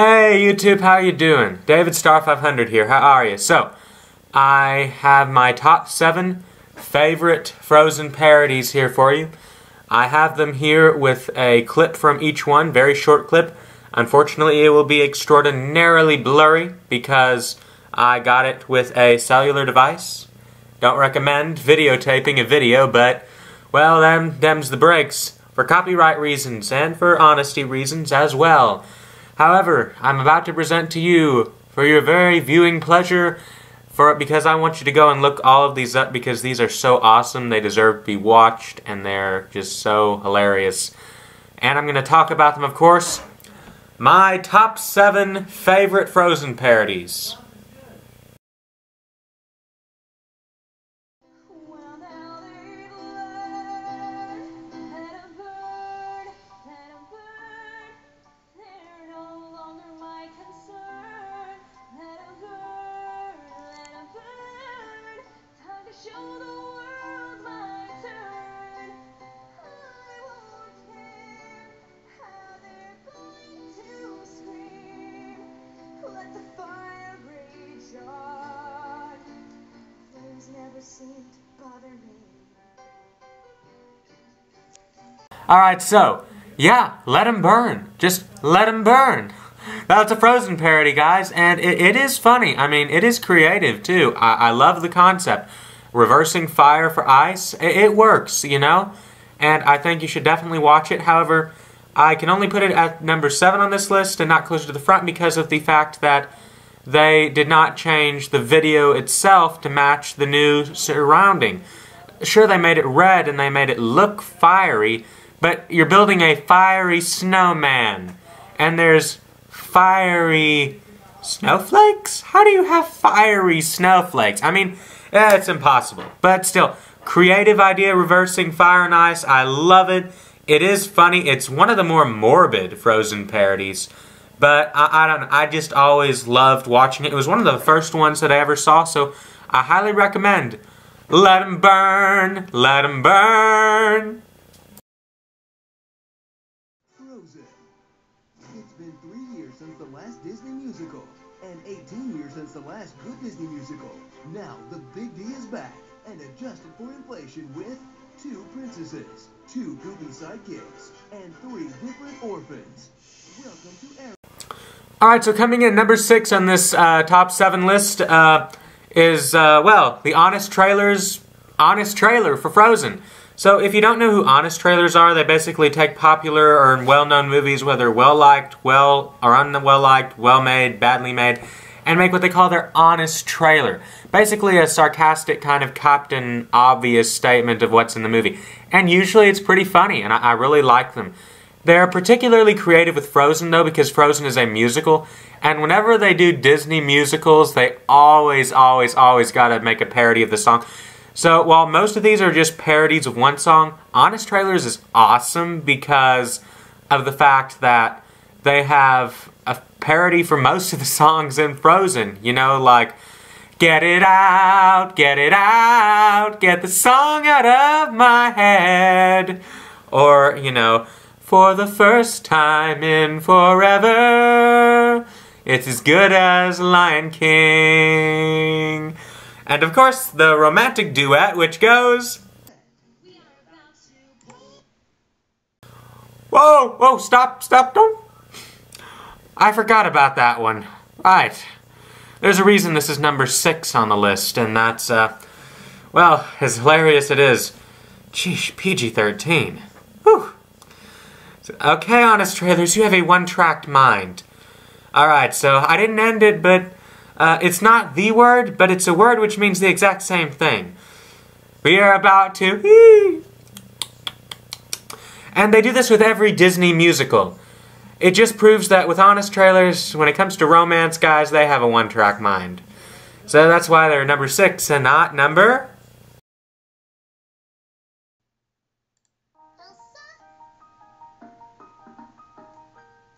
Hey YouTube, how you doing? David Star 500 here. How are you? So, I have my top 7 favorite Frozen parodies here for you. I have them here with a clip from each one, very short clip. Unfortunately, it will be extraordinarily blurry because I got it with a cellular device. Don't recommend videotaping a video, but, well, them's the breaks. For copyright reasons and for honesty reasons as well. However, I'm about to present to you, for your very viewing pleasure, because I want you to go and look all of these up because these are so awesome, they deserve to be watched, and they're just so hilarious. And I'm going to talk about them, of course. My top 7 favorite Frozen parodies. Alright, so, yeah, let 'em burn. Just let 'em burn. That's a Frozen parody, guys, and it is funny. I mean, it is creative, too. I love the concept. Reversing fire for ice, it works, you know? And I think you should definitely watch it. However, I can only put it at number 7 on this list and not closer to the front because of the fact that they did not change the video itself to match the new surrounding. Sure, they made it red and they made it look fiery, but you're building a fiery snowman, and there's fiery snowflakes? How do you have fiery snowflakes? I mean, it's impossible. But still, creative idea, reversing fire and ice. I love it. It is funny. It's one of the more morbid Frozen parodies. But I don't know. I just always loved watching it. It was one of the first ones that I ever saw, so I highly recommend. Let 'em burn. Let 'em burn. It's been 3 years since the last Disney musical, and 18 years since the last good Disney musical. Now, the Big D is back, and adjusted for inflation with 2 princesses, 2 goofy sidekicks, and 3 different orphans. Welcome to Air. Alright, so coming in number 6 on this top 7 list is, well, the Honest Trailer's Honest Trailer for Frozen. So if you don't know who honest trailers are, they basically take popular or well-known movies, whether well-liked, or unwell-liked, well-made, badly made, and make what they call their honest trailer. Basically a sarcastic kind of Captain Obvious statement of what's in the movie. And usually it's pretty funny, and I really like them. They're particularly creative with Frozen, though, because Frozen is a musical, and whenever they do Disney musicals, they always gotta make a parody of the song. So, while most of these are just parodies of one song, Honest Trailers is awesome because of the fact that they have a parody for most of the songs in Frozen. You know, like, get it out, get the song out of my head. Or, you know, for the first time in forever, it's as good as Lion King. And of course, the romantic duet, which goes... Whoa, whoa, stop, don't... I forgot about that one. Right. There's a reason this is number 6 on the list, and that's, well, as hilarious it is. Sheesh, PG-13. Whew. Okay, Honest Trailers, you have a one-tracked mind. Alright, so I didn't end it, but... it's not the word, but it's a word which means the exact same thing. We are about to... And they do this with every Disney musical. It just proves that with Honest Trailers, when it comes to romance, guys, they have a one-track mind. So that's why they're number 6 and not number...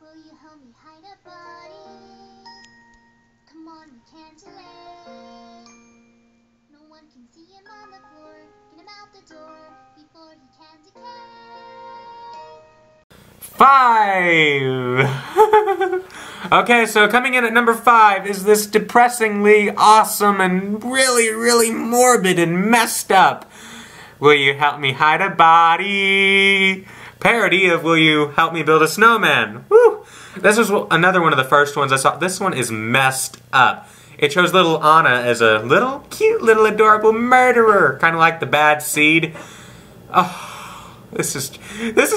Will you help me hide a body? Come on, we can't delay. No one can see him on the floor. Get him out the door before he can decay. 5! Okay, so coming in at number 5 is this depressingly awesome and really, really morbid and messed up Will You Help Me Hide a Body? Parody of Will You Help Me Build a Snowman? Woo! This was another one of the first ones I saw. This one is messed up. It shows little Anna as a little, cute, little, adorable murderer. Kind of like the bad seed. Oh, this is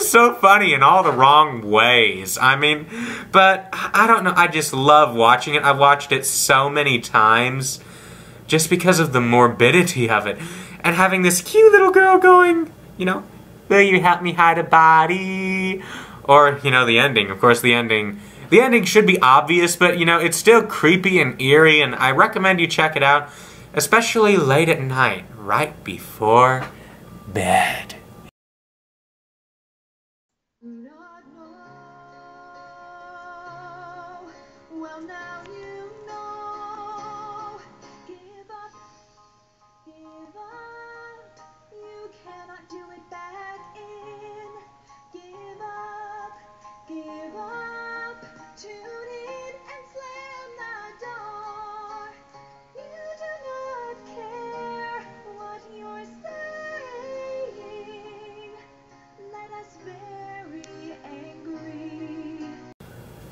so funny in all the wrong ways. I mean, but I don't know. I just love watching it. I've watched it so many times just because of the morbidity of it. And having this cute little girl going, you know, will you help me hide a body? Or, you know, the ending. Of course, the ending should be obvious, but, you know, it's still creepy and eerie, and I recommend you check it out, especially late at night, right before bed. Well, now you know. Give up. You cannot do it back in. Give up. Tune in and slam the door. You do not care what you're saying. Let us very angry.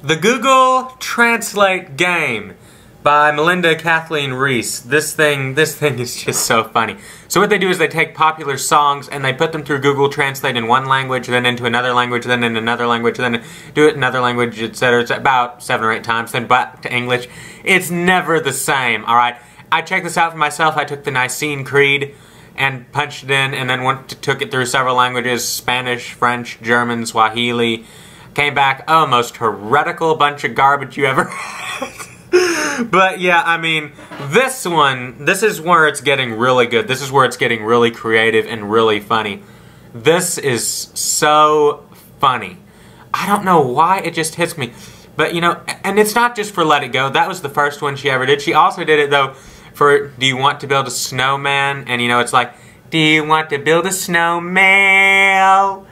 The Google Translate Game by Melinda Kathleen Reese. This thing is just so funny. So what they do is they take popular songs and they put them through Google Translate in one language, then into another language, then in another language, then do it in another language, etc. It's about 7 or 8 times, then back to English. It's never the same, alright? I checked this out for myself. I took the Nicene Creed and punched it in, and then took it through several languages: Spanish, French, German, Swahili. Came back, oh, most heretical bunch of garbage you ever had. But yeah, I mean, this is where it's getting really good. This is where it's getting really creative and really funny. This is so funny. I don't know why it just hits me. But, you know, and it's not just for Let It Go. That was the first one she ever did. She also did it, though, for Do You Want to Build a Snowman? And, you know, it's like, do you want to build a snowman?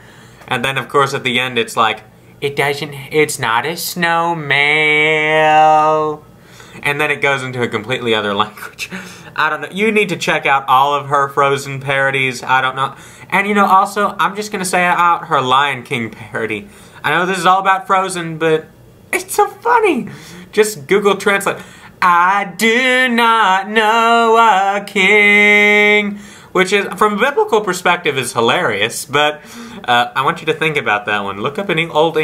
And then, of course, at the end, it's like, it's not a snowman. And then it goes into a completely other language. I don't know. You need to check out all of her Frozen parodies. I don't know. And, you know, also, I'm just going to say out her Lion King parody. I know this is all about Frozen, but it's so funny. Just Google Translate. I do not know a king. Which is, from a biblical perspective, is hilarious. But I want you to think about that one. Look up any old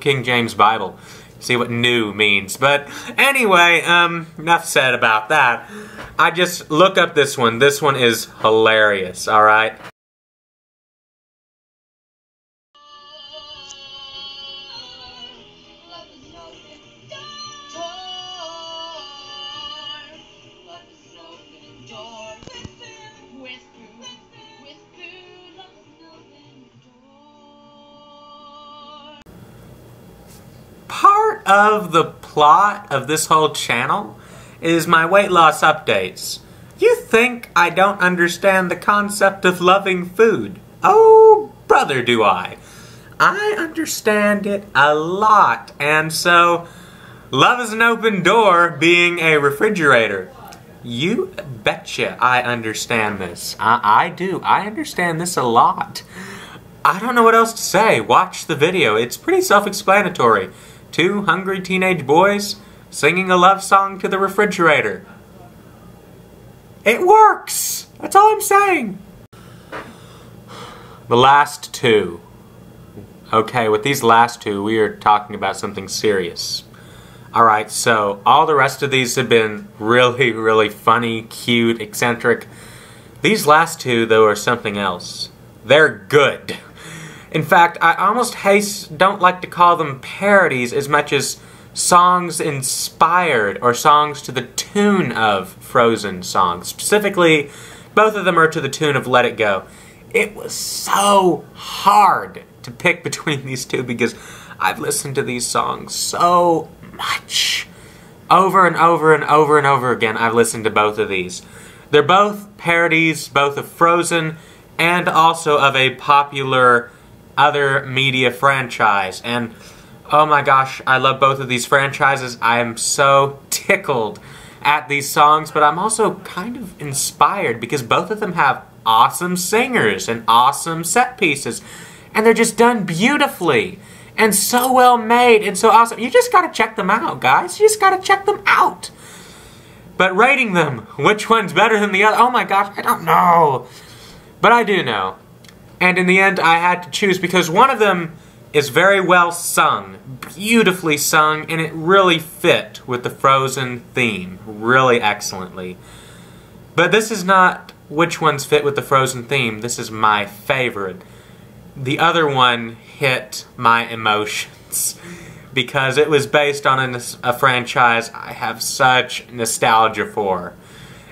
King James Bible. See what new means. But anyway, enough said about that. I just look up this one. This one is hilarious, alright? Part of the plot of this whole channel is my weight loss updates. You think I don't understand the concept of loving food? Oh, brother, do I. I understand it a lot, and so love is an open door being a refrigerator. You betcha I understand this. I do. I understand this a lot. I don't know what else to say. Watch the video. It's pretty self-explanatory. 2 hungry teenage boys singing a love song to the refrigerator. It works! That's all I'm saying. The last 2. Okay, with these last 2, we are talking about something serious. Alright, so all the rest of these have been really, really funny, cute, eccentric. These last 2, though, are something else. They're good. In fact, I almost don't like to call them parodies as much as songs inspired or songs to the tune of Frozen songs. Specifically, both of them are to the tune of Let It Go. It was so hard to pick between these 2 because I've listened to these songs so much. Over and over and over and over again, I've listened to both of these. They're both parodies, both of Frozen and also of a popular other media franchise. And Oh my gosh, I love both of these franchises. I am so tickled at these songs, but I'm also kind of inspired because both of them have awesome singers and awesome set pieces, and they're just done beautifully and so well made and so awesome. You just gotta check them out, guys. You just gotta check them out. But rating them, which one's better than the other? Oh my gosh, I don't know. But I do know. And in the end, I had to choose because one of them is very well sung, beautifully sung, and it really fit with the Frozen theme really excellently. But this is not which ones fit with the Frozen theme. This is my favorite. The other one hit my emotions because it was based on a franchise I have such nostalgia for.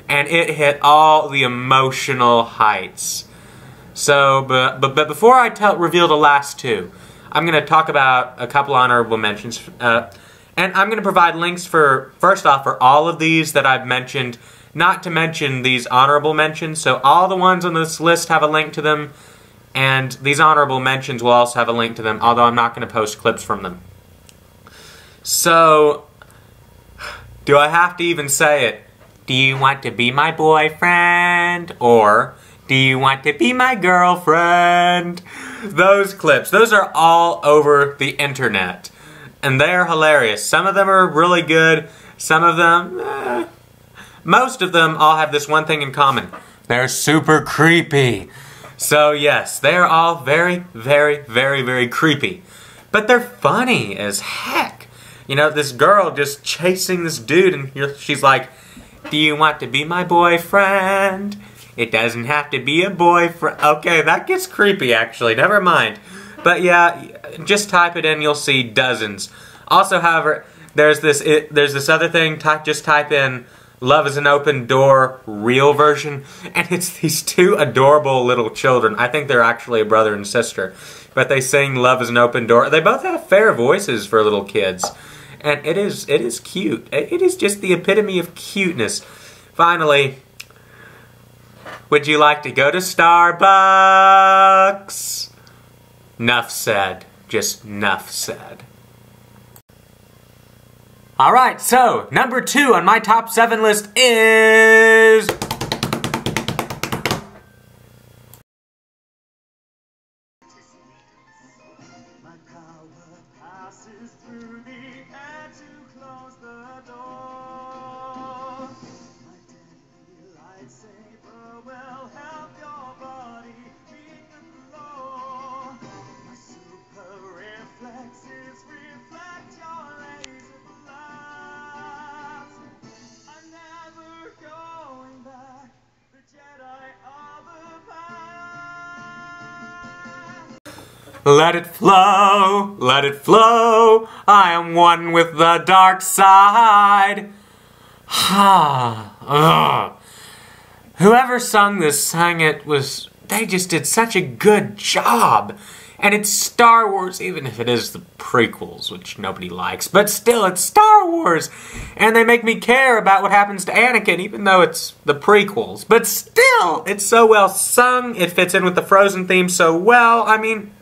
And it hit all the emotional heights. So, but before I reveal the last two, I'm going to talk about a couple honorable mentions. And I'm going to provide links first off, for all of these that I've mentioned, not to mention these honorable mentions. So all the ones on this list have a link to them, and these honorable mentions will also have a link to them, although I'm not going to post clips from them. So, do I have to even say it? Do you want to be my boyfriend? Or, do you want to be my girlfriend? Those clips, those are all over the internet. And they're hilarious. Some of them are really good. Some of them, most of them all have this one thing in common. They're super creepy. So yes, they're all very, very, very, very creepy. But they're funny as heck. You know, this girl just chasing this dude and she's like, do you want to be my boyfriend? It doesn't have to be a boyfriend. Okay, that gets creepy actually, never mind. But yeah, just type it in, you'll see dozens. Also, however, there's this other thing, just type in Love is an Open Door real version, and it's these two adorable little children. I think they're actually a brother and sister, but they sing Love is an Open Door. They both have fair voices for little kids, and it is cute. It is just the epitome of cuteness. Finally, would you like to go to Starbucks? Nuff said. Just nuff said. Alright, so, number 2 on my top 7 list is... My power passes through the air to close the door. My deadly lightsaber will help your body beat the floor. My super reflexes reflect your laser blast. I'm never going back, the Jedi of the past. Let it flow, let it flow, I am one with the dark side. Whoever sung this sang it they just did such a good job. And it's Star Wars, even if it is the prequels, which nobody likes. But still, it's Star Wars! And they make me care about what happens to Anakin, even though it's the prequels. But still, it's so well sung, it fits in with the Frozen theme so well. I mean,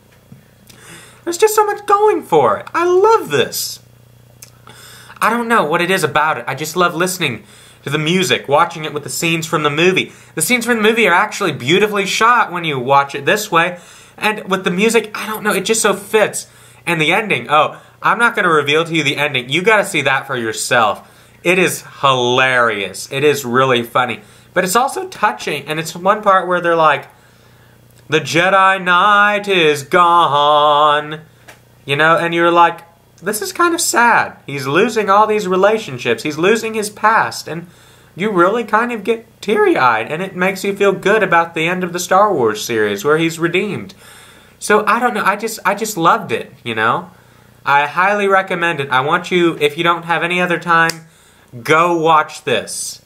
there's just so much going for it. I love this. I don't know what it is about it. I just love listening to the music, watching it with the scenes from the movie. The scenes from the movie are actually beautifully shot when you watch it this way. And with the music, I don't know, it just so fits. And the ending, oh, I'm not going to reveal to you the ending. You got to see that for yourself. It is hilarious. It is really funny. But it's also touching. And it's one part where they're like, the Jedi Knight is gone. You know, and you're like, this is kind of sad. He's losing all these relationships. He's losing his past. And you really kind of get teary-eyed. And it makes you feel good about the end of the Star Wars series where he's redeemed. So, I don't know. I just loved it, you know. I highly recommend it. I want you, if you don't have any other time, go watch this.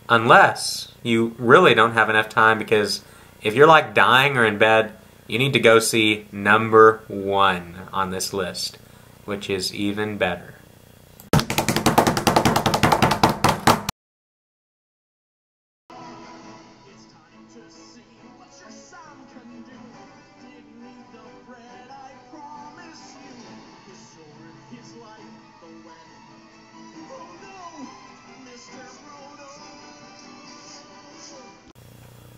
Unless you really don't have enough time, because if you're like dying or in bed, you need to go see number 1 on this list, which is even better. It's time to see what your sound can do. Dig me the bread, I promise you. Your sword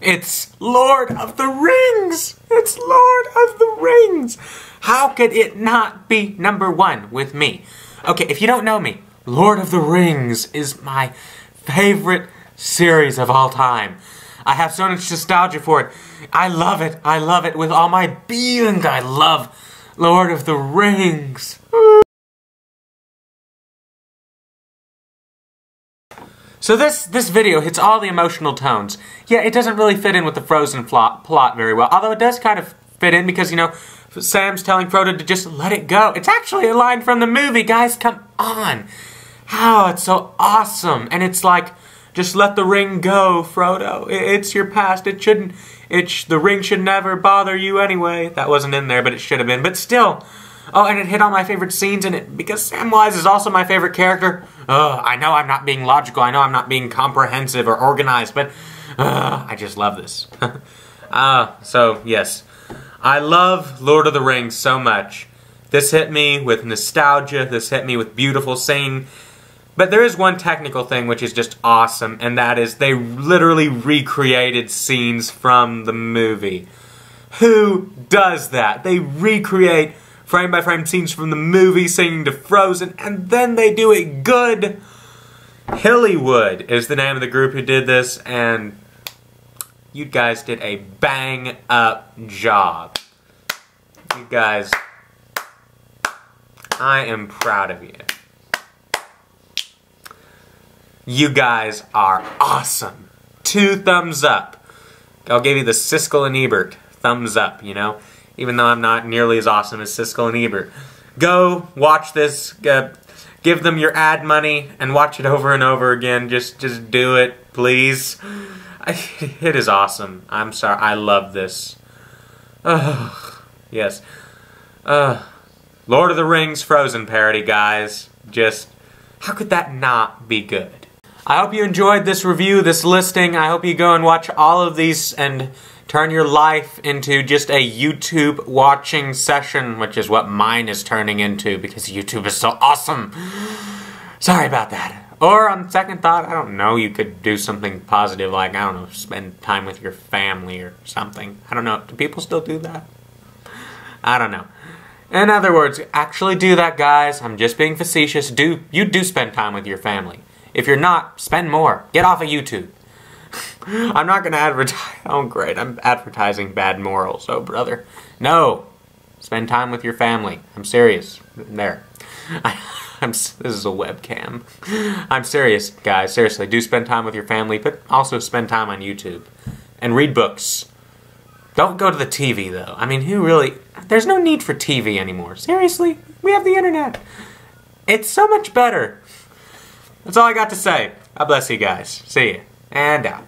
It's Lord of the Rings! It's Lord of the Rings! How could it not be number one with me? Okay, if you don't know me, Lord of the Rings is my favorite series of all time. I have so much nostalgia for it. I love it. I love it with all my being. I love Lord of the Rings. So this video hits all the emotional tones. Yeah, it doesn't really fit in with the Frozen plot very well. Although it does kind of fit in because, you know, Sam's telling Frodo to just let it go. It's actually a line from the movie, guys. Come on. How it's so awesome. And it's like, just let the ring go, Frodo. It's your past. The ring should never bother you anyway. That wasn't in there, but it should have been. But still. Oh, and it hit all my favorite scenes in it because Samwise is also my favorite character. I know I'm not being logical. I know I'm not being comprehensive or organized, but I just love this. So, yes. I love Lord of the Rings so much. This hit me with nostalgia. This hit me with beautiful singing. But there is one technical thing which is just awesome, and that is they literally recreated scenes from the movie. Who does that? They recreate frame-by-frame scenes from the movie singing to Frozen, and then they do it good. Hillywood is the name of the group who did this, and you guys did a bang-up job. You guys, I am proud of you. You guys are awesome. 2 thumbs up. I'll give you the Siskel and Ebert thumbs up, you know? Even though I'm not nearly as awesome as Siskel and Ebert. Go watch this. Give them your ad money and watch it over and over again. Just do it, please. It is awesome. I'm sorry. I love this. Yes. Lord of the Rings Frozen parody, guys. Just, how could that not be good? I hope you enjoyed this review, this listing. I hope you go and watch all of these and turn your life into just a YouTube watching session, which is what mine is turning into because YouTube is so awesome. Sorry about that. Or on second thought, I don't know, you could do something positive like, I don't know, spend time with your family or something. I don't know. Do people still do that? I don't know. In other words, actually do that, guys. I'm just being facetious. You do spend time with your family. If you're not, spend more. Get off of YouTube. I'm not going to advertise. Oh, great. I'm advertising bad morals. Oh, brother. No. Spend time with your family. I'm serious. There. This is a webcam. I'm serious, guys. Seriously. Do spend time with your family, but also spend time on YouTube. And read books. Don't go to the TV, though. I mean, who really... There's no need for TV anymore. Seriously. We have the internet. It's so much better. That's all I got to say. God bless you guys. See ya. And out.